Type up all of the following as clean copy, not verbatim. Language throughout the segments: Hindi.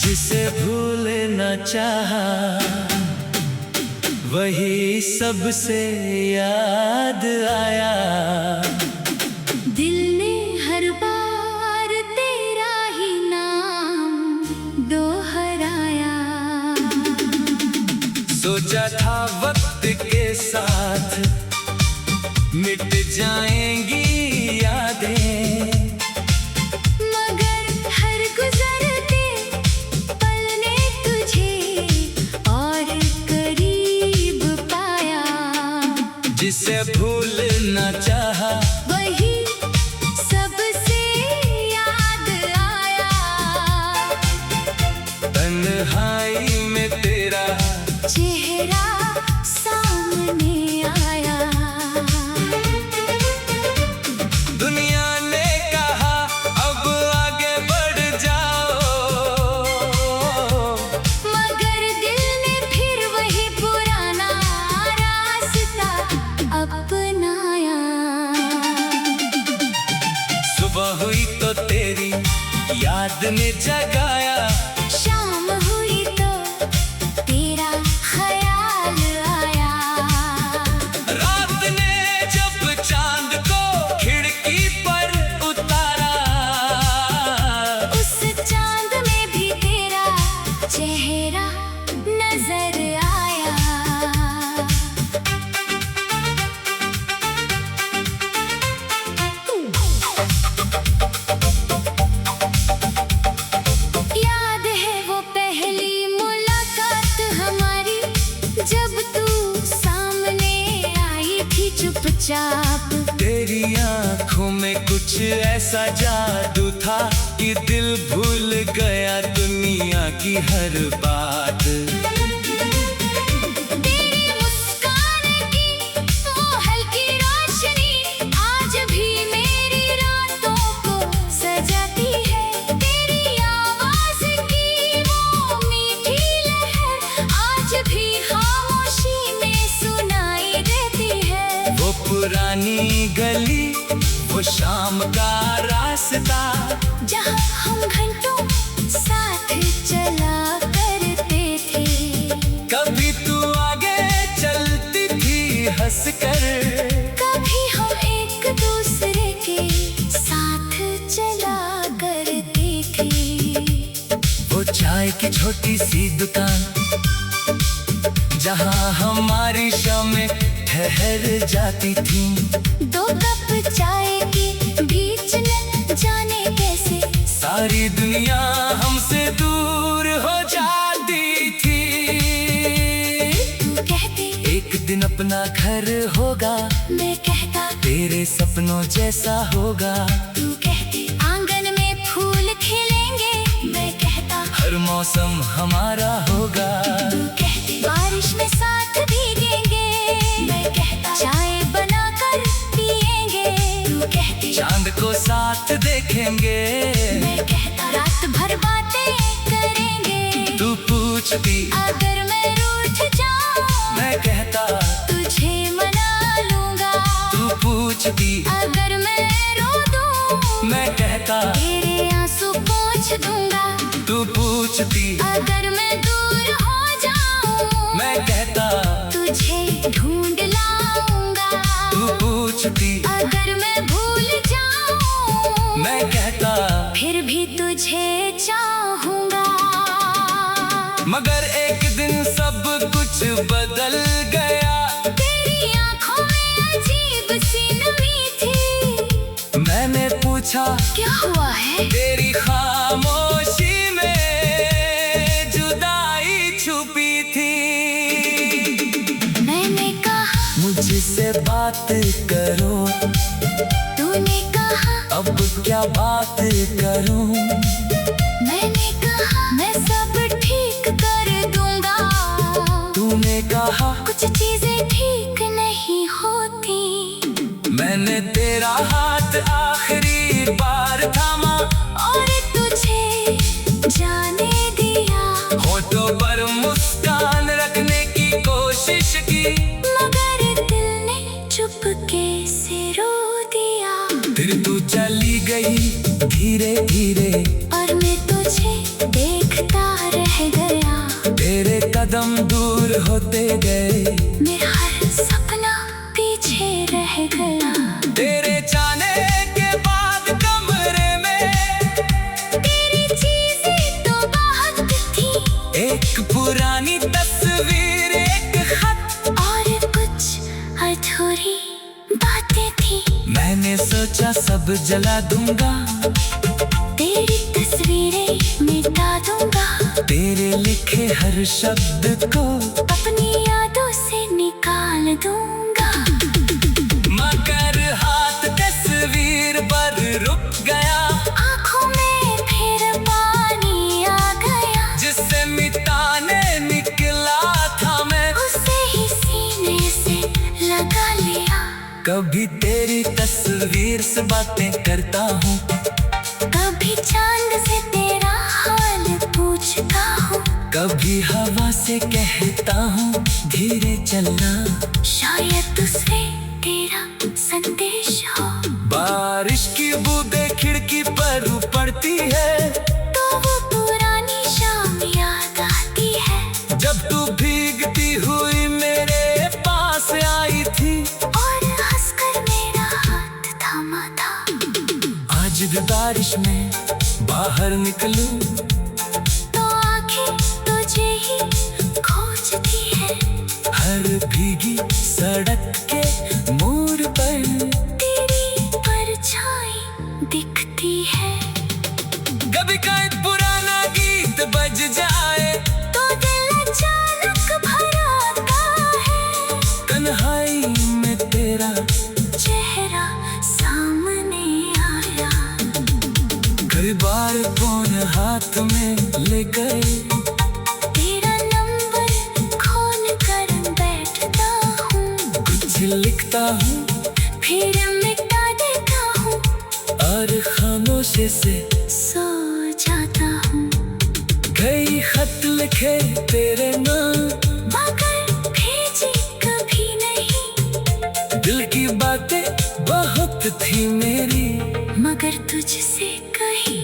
जिसे भूल न चाहा वही सबसे याद आया। दिल ने हर बार तेरा ही नाम दोहराया। सोचा था वक्त के साथ मिट जाएंगी यादें, मगर हर गुजरते पल ने तुझे और करीब पाया। जिसे भूल न चाहा वही सबसे याद आया। तन्हाई में तेरा चेहरा सामने आया। दुनिया ने कहा अब आगे बढ़ जाओ, मगर दिल ने फिर वही पुराना रास्ता अपनाया। सुबह हुई तो तेरी याद ने जगाया। शाम हुई तो तेरा ख्याल आया। रात ने जब चांद को खिड़की पर उतारा, उस चांद में भी तेरा चेहरा नजर आया। याद है वो पहली मुलाकात हमारी, जब तू सामने आई थी चुपचाप। तेरी आंखों में कुछ ऐसा जादू था कि दिल भूल गया दुनिया की हर बात। तेरी मुस्कान की वो हल्की रोशनी आज भी मेरी रातों को सजाती है। तेरी आवाज की वो मीठी लहर आज भी खामोशी में सुनाई देती है। वो पुरानी गली, वो शाम का रास्ता, जहाँ हम घंटों साथ चला करते थे। कभी तू आगे चलती थी हंसकर, कभी हम एक दूसरे के साथ चला करते थे। वो चाय की छोटी सी दुकान, जहाँ हमारी शामें ठहर जाती थी। दो कप चाय के बीच न जाने कैसे सारी दुनिया हमसे दूर हो जाती थी। तू कहती एक दिन अपना घर होगा, मैं कहता तेरे सपनों जैसा होगा। तू कहती आंगन में फूल खिलेंगे, मैं कहता हर मौसम हमारा होगा। तू कहती बारिश में साथ भीगेंगे, मैं कहता चाय बनाकर पिएंगे। तू कहती चांद को साथ देखेंगे, मैं कहता रात भर बातें करेंगे। तू पूछती अगर मैं रूठ जाऊं, मैं कहता तुझे मना लूंगा। तू पूछती अगर मैं रो दूं, मैं कहता तेरे आंसू पोंछ दूंगा। तू पूछती अगर मैं दूर हो जाऊं, मैं कहता तुझे ढूंढ लाऊंगा। तू पूछती अगर मैं भूल जाऊं, मैं कहता फिर भी तुझे चाहूंगा। मगर एक दिन सब कुछ बदल गया। तेरी आंखों में अजीब सी नमी थी। मैंने पूछा क्या हुआ है? तेरी खामोशी में जुदाई छुपी थी। मैंने कहा मुझसे बात करो, तूने कहा अब क्या बात करूं। मैंने कहा मैं सब ठीक कर दूंगा। तूने कहा कुछ चीजें ठीक नहीं होती। मैंने तेरा हाथ आखिरी बार थामा और तुझे जाने दिया। होठों पर मुस्कान रखने की कोशिश की, मगर दिल ने चुपके से रो दिया। फिर तू चली गई धीरे धीरे, और मैं तुझे देखता कदम दूर होते गए, मेरा हर सपना पीछे रह गया। तेरे जाने के बाद कमरे में तेरी चीजें तो बहुत थी, एक पुरानी तस्वीर, एक खत और कुछ अधूरी बातें थी। मैंने सोचा सब जला दूंगा, तेरी तस्वीरें मिटा दूंगा, तेरे लिखे हर शब्द को अपनी यादों से निकाल दूंगा। मगर हाथ तस्वीर पर रुक गया, आंखों में फिर पानी आ गया। जिसे मिटाने निकला था मैं, उसे ही सीने से लगा लिया। कभी तेरी तस्वीर से बातें करता हूँ, कभी चांद से तेरा हाल पूछता हूँ, कभी हवा से कहता हूँ धीरे चलना। शायद तुझसे तेरा संदेश हो। बारिश की बूंदें खिड़की पर पड़ती है, तो वो पुरानी शाम याद आती है, जब तू भीगती हुई मेरे पास आई थी और हंसकर मेरा हाथ थामा था। आज भी बारिश में बाहर निकलूं, तो आंखें तुझे ही खोजती है, हर भीगी सड़क के मोड़ पर तेरी परछाई दिखती है। कभी कोई पुराना गीत बज जाए, तो दिल अचानक भर आता है, तन्हाई में तेरा चेहरा सामने आया। कई बार फोन हाथ में ले गए, तेरा नंबर खोल कर बैठता हूँ, कुछ लिखता हूँ फिर मिटा देता हूँ, और खामोशी से सो जाता हूँ। कई खत लिखे तेरे नाम, मगर भेजी कभी नहीं, दिल की बातें बहुत थी मेरी, मगर तुझसे कही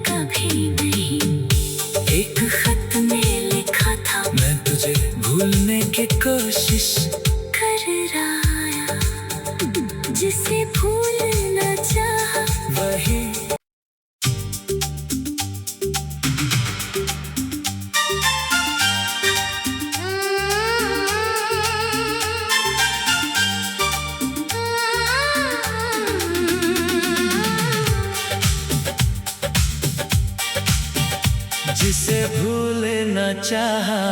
कभी नहीं। एक खत में लिखा था, मैं तुझे भूलने की कोशिश कर आया, जिसे भूलना चाहा वही। जिसे भूलना चाहा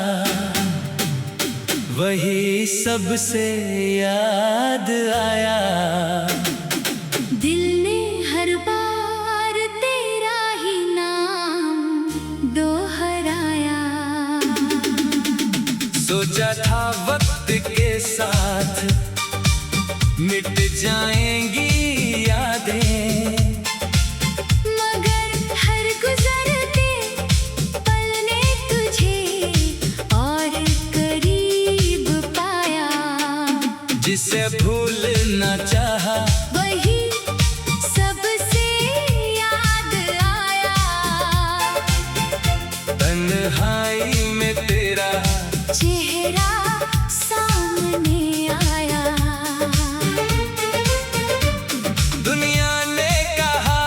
वही सबसे याद आया। दिल ने हर बार तेरा ही नाम दोहराया। सोचा था वक्त के साथ मिट जाएंगी यादें, मगर हर गुजरते पल ने तुझे और करीब पाया। जिसे भूलना चाहा वही सबसे याद आया। तन्हाई में तेरा चेहरा सामने आया। दुनिया ने कहा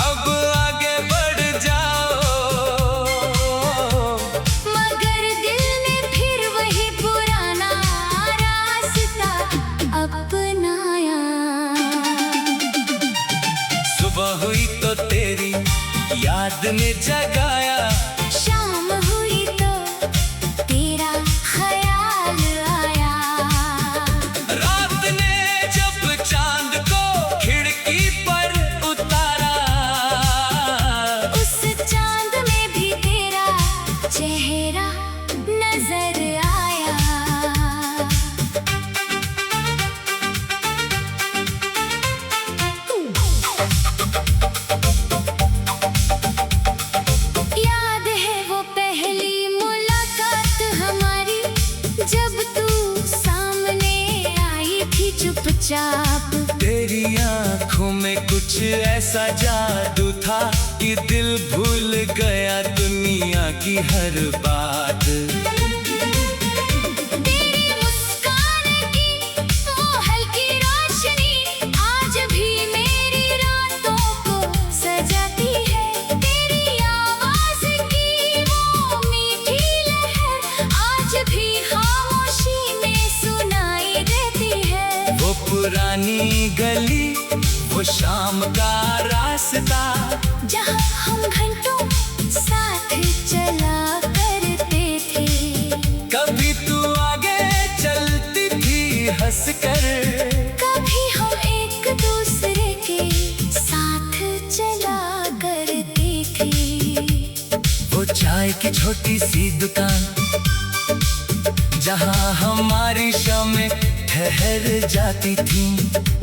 अब आगे बढ़ जाओ, मगर दिल ने फिर वही पुराना रास्ता अपनाया। सुबह हुई तो तेरी याद ने जगाया, शाम हुई तो तेरा ख्याल आया। रात ने जब चांद को खिड़की पर उतारा, उस चांद में भी तेरा चेहरा नजर आया। याद है वो पहली मुलाकात हमारी, जब तू सामने आई थी चुपचाप। तेरी आंखों में कुछ ऐसा जादू था कि दिल भूल गया दुनिया की हर बात। वो शाम का रास्ता जहाँ हम घंटों साथ चला करते थे। कभी तू आगे चलती थी हंस कर, कभी हम एक दूसरे के साथ चला करते थे। वो चाय की छोटी सी दुकान जहाँ हमारी शामें ठहर जाती थी।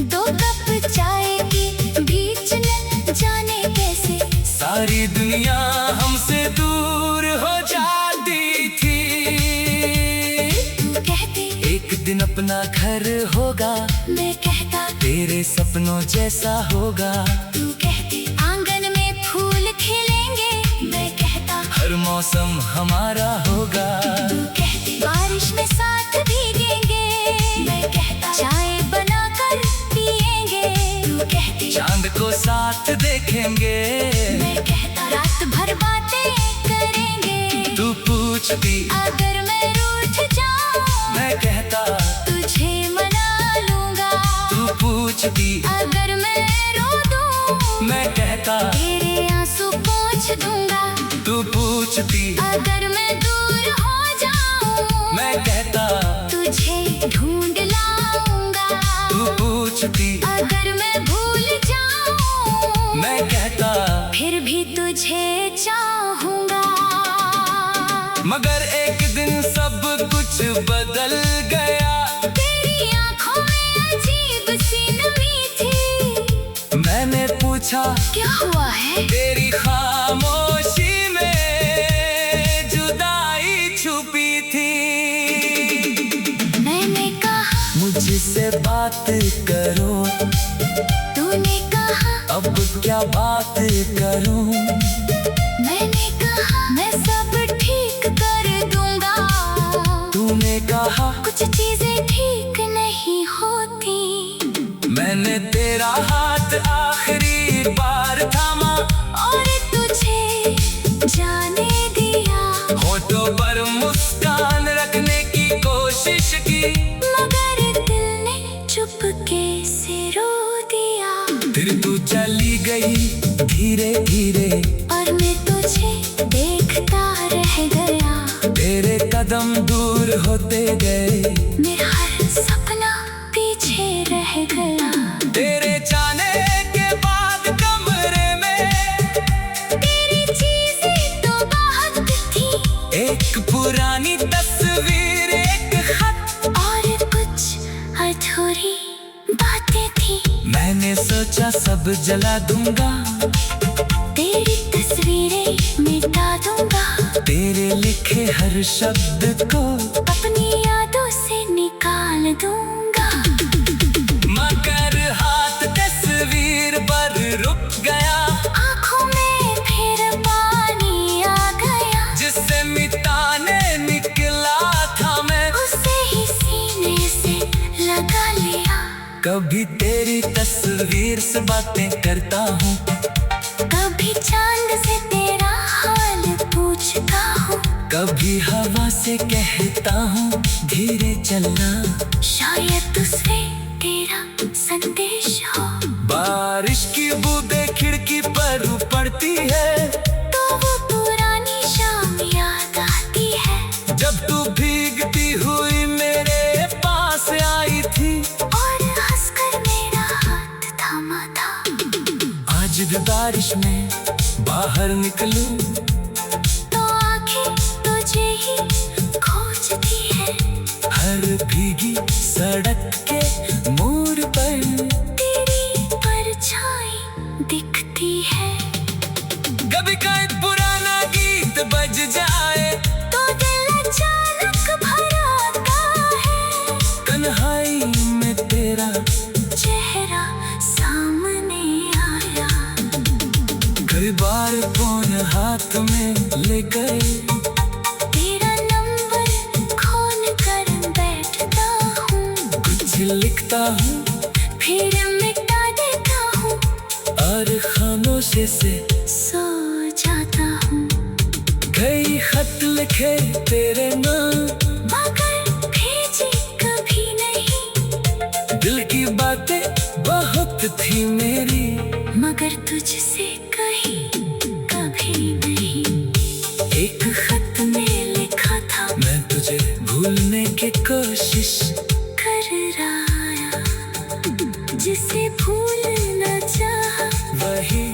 दो कप चाय के बीच न जाने कैसे सारी दुनिया हमसे दूर हो जाती थी। तू कहती एक दिन अपना घर होगा, मैं कहता तेरे सपनों जैसा होगा। तू कहती आंगन में फूल खिलेंगे, मैं कहता हर मौसम हमारा होगा। तू कहती बारिश में साथ भीगेंगे, मैं कहता चाय बनाकर पिएंगे। तू कहती चांद को साथ देखेंगे, मैं कहता रात भर बातें करेंगे। तू पूछती अगर मैं रूठ जाऊं, मैं कहता तुझे मना लूंगा। तू पूछती अगर मैं रो दूं, मैं कहता तेरे आंसू पोंछ दूंगा। तू पूछती अगर मैं दूर हो जाऊं, मैं कहता तुझे ढूंढ लाऊंगा। तू पूछती अगर मैं भूल जाऊं, मैं कहता फिर भी तुझे चाहूंगा। मगर एक दिन सब कुछ बदल गया। तेरी आंखों में अजीब सी नमी थी। मैंने पूछा क्या हुआ है? तेरी खामोशी में जुदाई छुपी थी। मैंने कहा मुझसे बात करो, तूने कहा अब क्या बात करूं। मैंने कहा मैं सब ठीक कर दूंगा। तूने कहा कुछ चीजें ठीक नहीं होती। मैंने तेरा हाथ आखिरी बार थामा और तुझे जाने दिया, होठों पर मुस्कान रखने की कोशिश की। मगर दिल ने चुपके से रो दिया। फिर तू चली गई धीरे धीरे, और मैं तुझे देखता रह गया। तेरे कदम दूर होते गए, मेरा हर सपना पीछे रह गया। तेरे जाने के बाद कमरे में तेरी चीजें तो बहुत थी, एक पुरानी तस्वीर, एक खत और कुछ अधूरी बातें थी। मैंने सोचा सब जला दूंगा, तेरी तस्वीरें मिटा दूंगा। तेरे लिखे हर शब्द को अपनी यादों से निकाल दूंगा। मगर हाथ तस्वीर पर रुक गया, आंखों में फिर पानी आ गया। जिससे मिटाने निकला था मैं, उसे ही सीने से लगा लिया। कभी तेरी तस्वीर से बातें करता हूँ, कभी चांद से तेरा हाल पूछता हूँ। कभी हवा से कहता हूँ धीरे चलना। शायद उससे तेरा संदेश हो। बारिश की बूंदें खिड़की पर पड़ती है, तो वो पुरानी शाम याद आती है। जब तू भीगती हुई मेरे पास आई थी, और हंसकर मेरा हाथ थामा था। आज भी बारिश में बाहर निकलूं, तो आंखें तुझे ही खोजती है। हर भीगी सड़क के मोड़ पर तेरी परछाई दिखती है। कभी कोई पुराना गीत बज जाए, तो दिल अचानक भर आता है। तन्हाई में तेरा चेहरा सामने आया। कई बार फोन हाथ में ले गए, तेरा नंबर खोल कर बैठता हूँ। कुछ लिखता हूँ फिर मिटा देता हूँ, और खामोशी से सो जाता हूँ। कई खत लिखे तेरे नाम, मगर भेजी कभी नहीं। दिल की बातें बहुत थी मेरी, मगर तुझसे कहीं कभी नहीं। एक खत में लिखा था, मैं तुझे भूलने की कोशिश कर रहा, जिसे भूलना चाहा वही।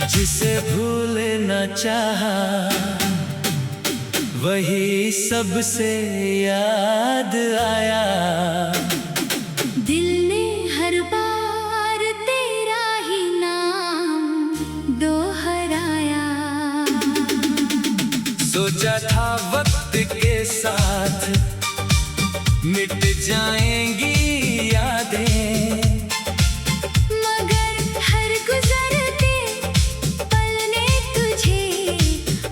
जिसे भूलना चाहा वही सबसे याद आया। दिल ने हर बार तेरा ही नाम दोहराया। सोचा था वक्त के साथ मिट जाएंगी यादें, मगर हर गुजरते पल ने तुझे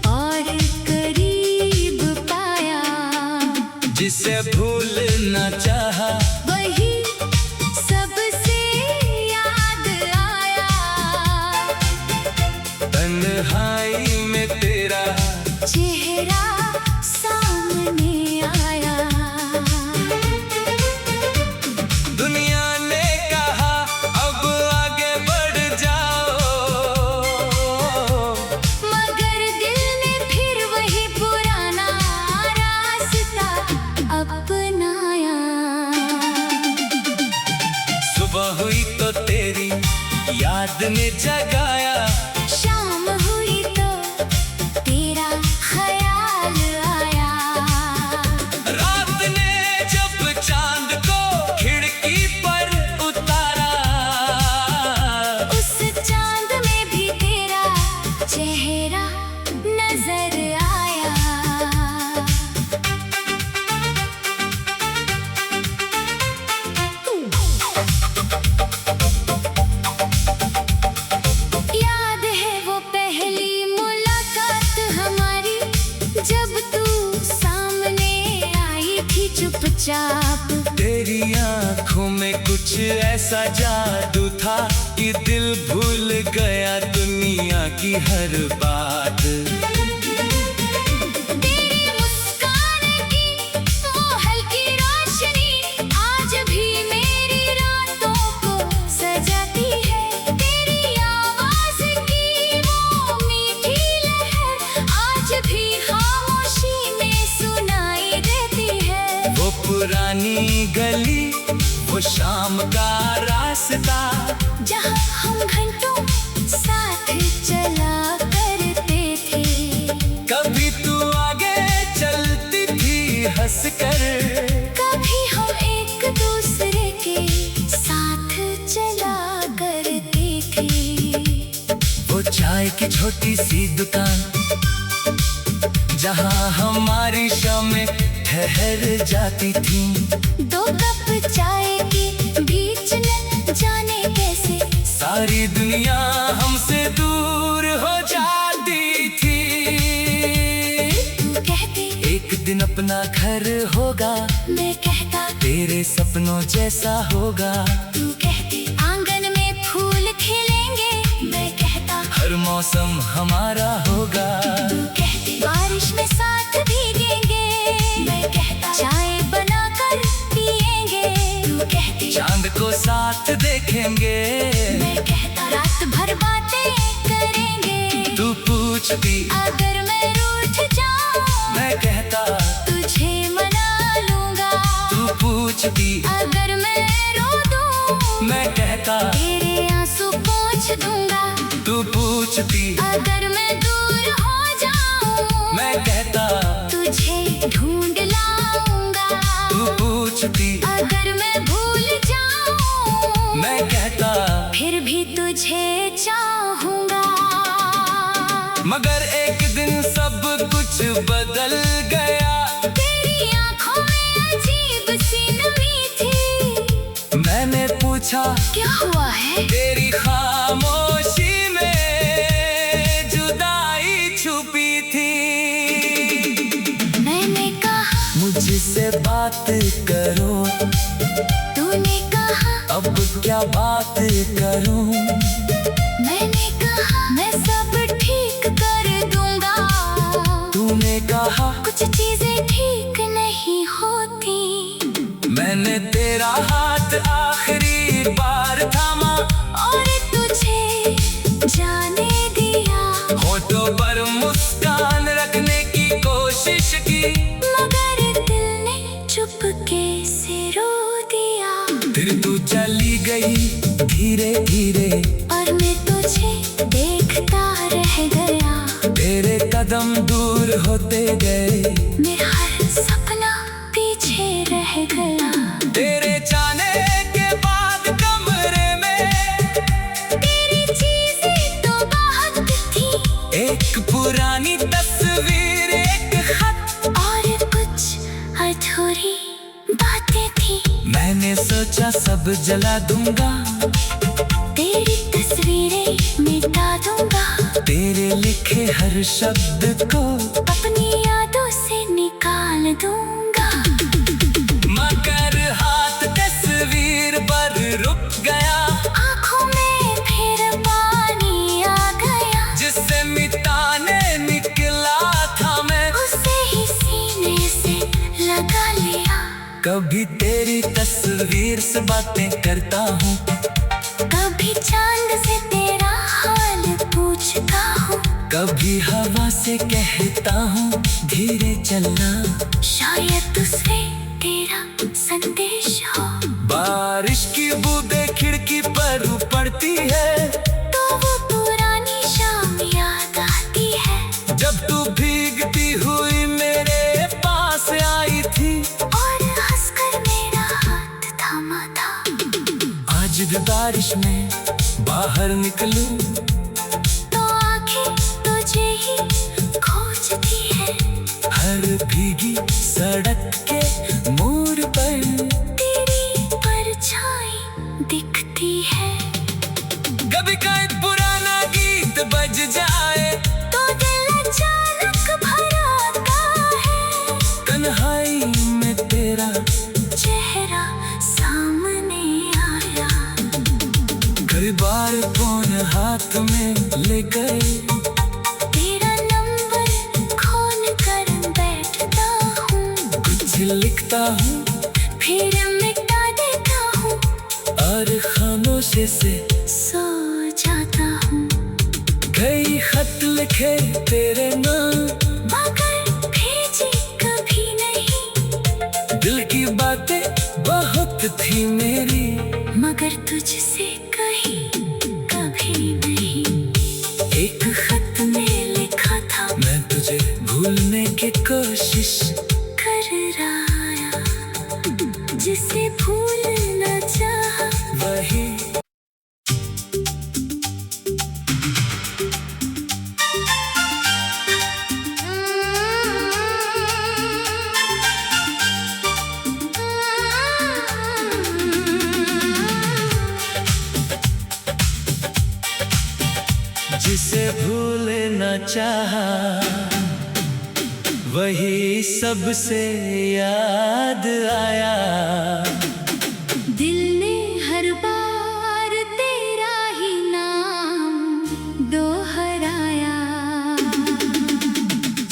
और करीब पाया। जिसे भूलना चाहा वही सबसे याद आया। तन्हाई में तेरा चेहरा सामने आया। दुनिया ने कहा अब आगे बढ़ जाओ, मगर दिल ने फिर वही पुराना रास्ता अपनाया। सुबह हुई तो तेरी याद ने जगाया, शाम हुई तो तेरा ख्याल आया। रात ने जब चांद को खिड़की पर उतारा, उस चांद में भी तेरा चेहरा नजर आया। याद है वो पहली मुलाकात हमारी, जब तू सामने आई थी चुपचाप। तेरी आंखों में कुछ ऐसा जादू था कि दिल भूल गया दुनिया की हर बात। तेरी मुस्कान की वो हल्की रोशनी आज भी मेरी रातों को सजाती है। तेरी आवाज की वो मीठी लहर आज भी खामोशी में सुनाई देती है। वो पुरानी गली, वो शाम का रास्ता, जहाँ हम घंटों साथ चला करते थे। कभी तू आगे चलती थी हंसकर, कभी हम एक दूसरे के साथ चला करते थे। वो चाय की छोटी सी दुकान, जहाँ हमारी शामें ठहर जाती थी। दो कप चाय के बीच न जाने कैसे सारी दुनिया हमसे दूर हो जाती थी। तू कहती एक दिन अपना घर होगा, मैं कहता तेरे सपनों जैसा होगा। तू कहती आंगन में फूल खिलेंगे, मैं कहता हर मौसम हमारा होगा। तू कहती बारिश में साथ भीगेंगे, मैं कहता चाय बनाकर पिएंगे। तू कहती चांद को साथ देखेंगे, मैं कहता रात भर बातें करेंगे। तू पूछती अगर मैं रूठ जाऊं, मैं कहता तुझे मना लूंगा। तू पूछती अगर मैं रो दूं, मैं कहता तेरे आंसू पोंछ दूंगा। तू पूछती अगर मैं दूर हो जाऊं, मैं कहता तुझे ढूंढ लाऊंगा। तू पूछती अगर मैं भूल जाऊं, मैं कहता फिर भी तुझे चाहूंगा। मगर एक दिन सब कुछ बदल गया। तेरी आंखों में अजीब सी नमी थी। मैंने पूछा क्या हुआ है? तेरी खामोशी में जुदाई छुपी थी। मैंने कहा मुझसे बात करो, तूने बात करूं? मैंने कहा मैं सब ठीक कर दूंगा। तूने कहा कुछ चीजें ठीक नहीं होती। मैंने तेरा हाथ आखिरी बार थामा और तुझे जाने दिया। होठों पर मुस्कान रखने की कोशिश की, मगर दिल ने चुपके से रो दिया। फिर तू चली गई धीरे धीरे, और मैं तुझे देखता रह गया। तेरे कदम दूर होते गए, मेरा हर सपना पीछे रह गया। तेरे जाने के बाद कमरे में तेरी चीजें तो बहुत थी, एक पुरानी तस्वीर, एक खत और कुछ अधूरी बातें थी। मैंने सोचा सब जला दूंगा, तेरी तस्वीरें मिटा दूंगा। तेरे लिखे हर शब्द को अपनी यादों से निकाल दूंगा। मगर हाथ तस्वीर पर रुक गया, आँखों में फिर पानी आ गया। जिससे मिटाने निकला था मैं, उसे ही सीने से लगा लिया। कभी तेरी तस्वीर से बातें करता हूँ, कभी चांद से तेरा हाल पूछता हूँ। कभी हवा से कहता हूँ धीरे चलना। शायद उससे तेरा संदेश हो। बारिश की बूंदें खिड़की पर पड़ती है, तो वो पुरानी शाम याद आती है। जब तू भीगती हुई मेरे पास आई थी, और हंसकर मेरा हाथ थामा था। आज भी बारिश में बाहर निकलूं, तो आंखें तुझे ही खोजती है। हर भीगी सड़क के मोड़ पर तेरी परछाई दिखती है। कभी कोई पुराना गीत बज जाए, तो दिल अचानक भर आता है। तन्हाई में तेरा चेहरा सामने आया। कई बार फोन हाथ में ले गए, तेरा नंबर खोल कर बैठता हूँ। कुछ लिखता हूँ फिर मिटा देता हूँ, और खामोशी से सो जाता हूँ। कई खत लिखे तेरे नाम, मगर भेजी कभी नहीं। दिल की बातें बहुत थी मेरी, मगर तुझसे कहीं कभी नहीं। एक खत में लिखा था मैं तुझे भूलने की कोशिश कर रहा, जिसे भूलना चाहा वही। जिसे भूलना चाहा वही सबसे याद आया। दिल ने हर बार तेरा ही नाम दोहराया।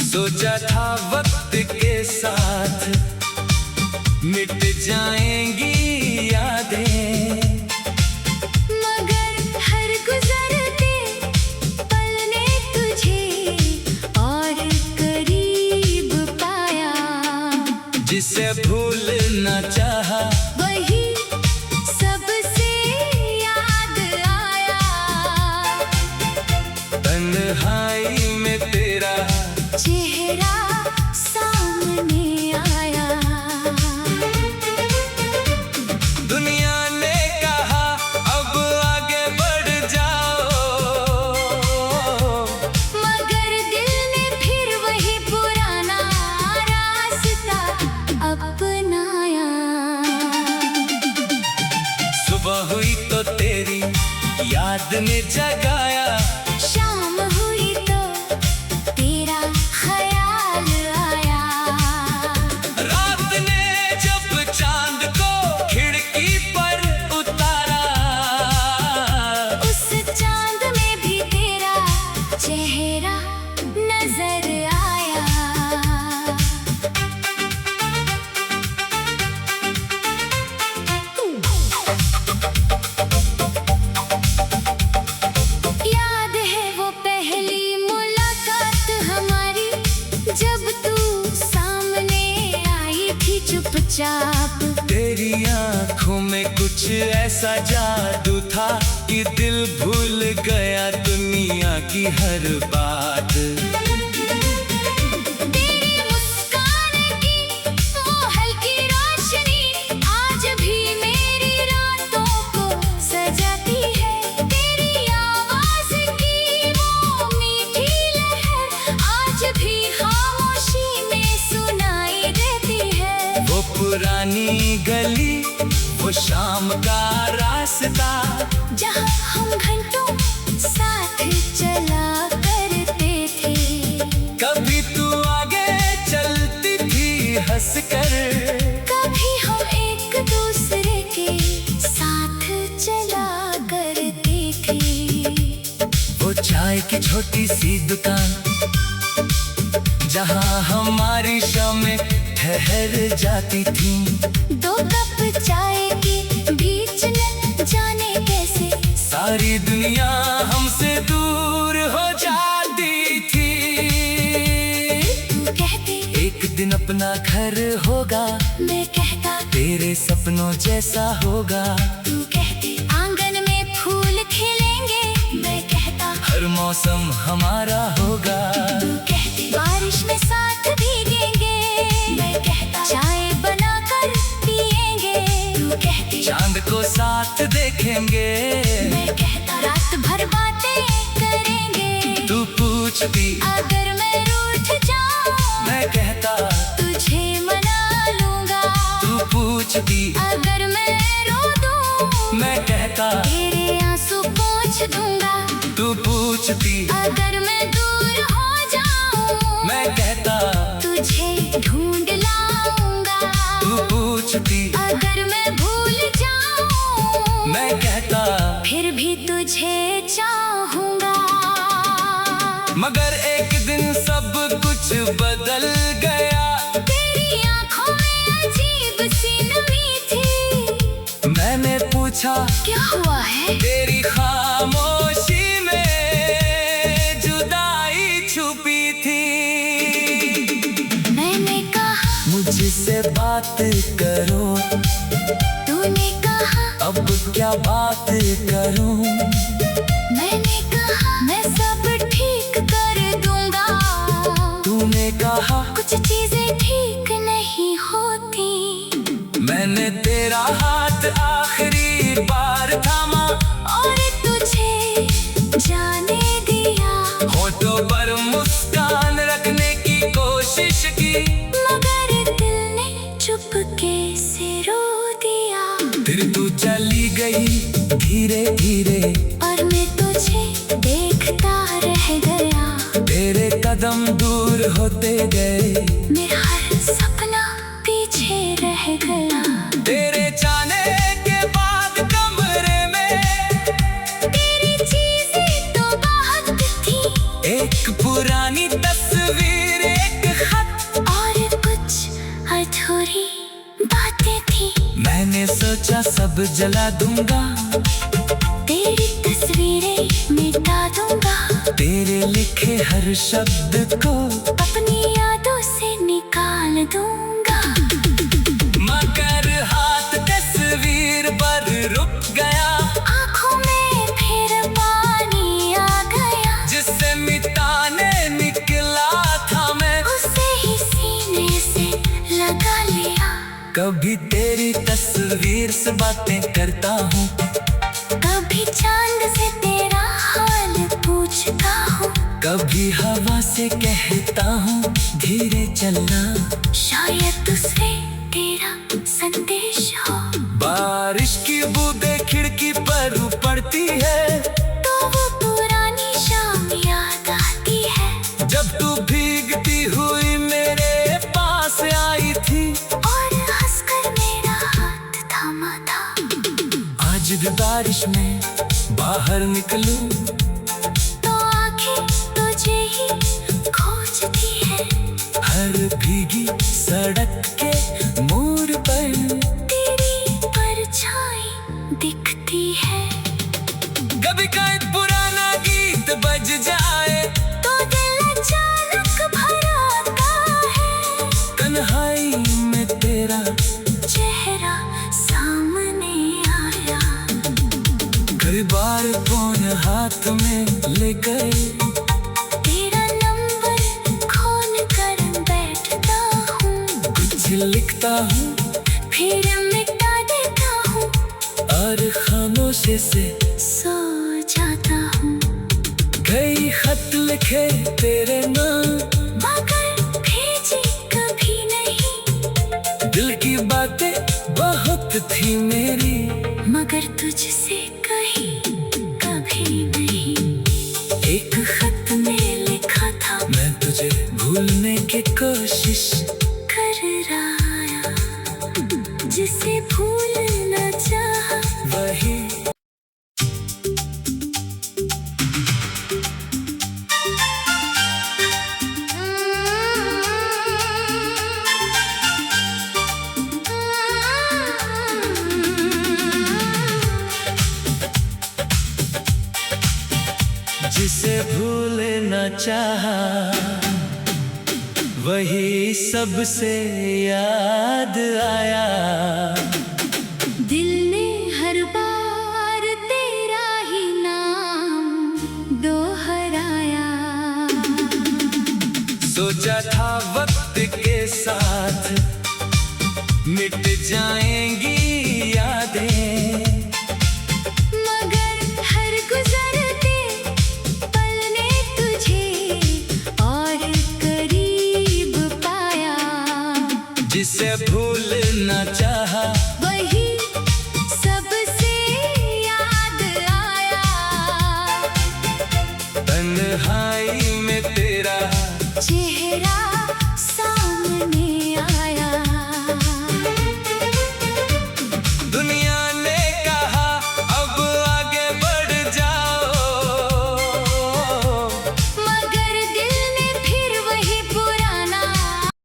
सोचा था वक्त के साथ मिट जाएंगी यादें, मगर हर गुजरते पल ने तुझे और करीब पाया। जिसे भूलना चाहा वही सबसे याद आया। तन्हाई में तेरा चेहरा सामने आया। दुनिया ने कहा अब आगे बढ़ जाओ, मगर दिल ने फिर वही पुराना रास्ता अपनाया। सुबह हुई तो तेरी याद ने जगाया, शाम हुई तो तेरा ख्याल आया। रात ने जब चांद को खिड़की पर उतारा, कुछ ऐसा जादू था कि दिल भूल गया दुनिया की हर बात। तेरी मुस्कान की वो हल्की रोशनी आज भी मेरी रातों को सजाती है। तेरी आवाज की वो मीठी लहर आज भी खामोशी में सुनाई देती है। वो पुरानी गली, वो शाम का रास्ता, जहाँ हम घंटों साथ चला करते थे। कभी तू आगे चलती थी हंसकर, कभी हम एक दूसरे के साथ चला करते थे। वो चाय की छोटी सी दुकान, जहाँ हमारी शामें ठहर जाती थी। दो कप चाय के बीच न जाने कैसे सारी दुनिया हमसे दूर हो जाती थी। तू कहती एक दिन अपना घर होगा, मैं कहता तेरे सपनों जैसा होगा। तू कहती आंगन में फूल खिलेंगे, मैं कहता हर मौसम हमारा होगा। तू कहती बारिश में साथ भीगेंगे, मैं कहता चाय बनाकर पिएंगे। तू कहती चांद को साथ देखेंगे, मैं कहता रात भर बातें करेंगे। तू पूछती अगर मैं रूठ जाऊं, मैं कहता तुझे मना लूंगा। तू पूछती अगर मैं रो दूं, मैं कहता तेरे आंसू पोंछ दूंगा। तू पूछती अगर मैं दूर हो जाऊं, मैं कहता तुझे ढूंढ लाऊंगा। तू पूछती अगर मैं भूल जाऊं, मैं कहता फिर भी तुझे चाहूंगा। मगर एक दिन सब कुछ बदल गया। तेरी आंखों में अजीब सी नमी थी। मैंने पूछा क्या हुआ है? तेरी खामोशी में जुदाई छुपी थी। मैंने कहा मुझसे बात करो, तूने कहा अब क्या बात करूं। मैंने कहा मैं सब ठीक कर दूंगा। तूने कहा कुछ चीजें ठीक नहीं होती। मैंने तेरा हाथ आखिरी बार थामा और तुझे जाने दिया। होठों पर मुस्कान रखने की कोशिश की, मगर दिल ने चुपके से रो दिया। फिर तू चली गई धीरे धीरे, और मैं तुझे देखता रह गया। तेरे कदम दूर होते गए, मेरा हर सपना पीछे रह गया। तेरे जाने के बाद कमरे में तेरी चीजें तो बहुत थी, एक पुरानी तस्वीर, एक खत और कुछ अधूरी बातें थी। मैंने सोचा सब जला दूंगा, तेरी तस्वीरें मिटा दूंगा। तेरे लिखे हर शब्द को अपनी यादों से निकाल दूंगा। मगर हाथ तस्वीर पर रुक गया, आंखों में फिर पानी आ गया। जिससे मिटाने निकला था मैं, उसे ही सीने से लगा लिया। कभी तेरी तस्वीर से बातें करता हूँ, कभी चांद से तेरा हाल पूछता हूँ। कभी हवा से कहता हूँ धीरे चलना। शायद उससे तेरा संदेश हो। बारिश की बूंदें खिड़की पर पड़ती है, तो वो पुरानी शाम याद आती है। जब तू भीगती हुई मेरे पास आई थी, और हंसकर मेरा हाथ थामा था। आज भी बारिश में बाहर निकलूं, तो आंखें तुझे ही खोजती है। हर भीगी सड़क के मोड़ पर तेरी परछाई दिखती है। कभी कोई पुराना गीत बज जाए, तो दिल अचानक भर आता है। तन्हाई में तेरा चेहरा सामने आ हाथ में ले गए। तेरा नंबर खोल कर बैठता हूँ, कुछ लिखता हूँ फिर मिटा देता हूँ, और खामोशी से सो जाता हूँ। कई खत लिखे तेरे नाम, मगर भेजी कभी नहीं, दिल की बातें बहुत थी मेरी, मगर तुझसे कहीं कभी नहीं। एक खत में लिखा था मैं तुझे भूलने की कोशिश कर रहा, जिसे भूलना चाहा वही। जिसे भूलना चाहा वही सबसे याद आया। दिल ने हर बार तेरा ही नाम दोहराया। सोचा था वक्त के साथ मिट जाएंगी यादें, मगर हर गुजरते पल ने तुझे और करीब पाया। जिसे भूलना चाहा वही सबसे याद आया। तन्हाई में तेरा चेहरा सामने आया। दुनिया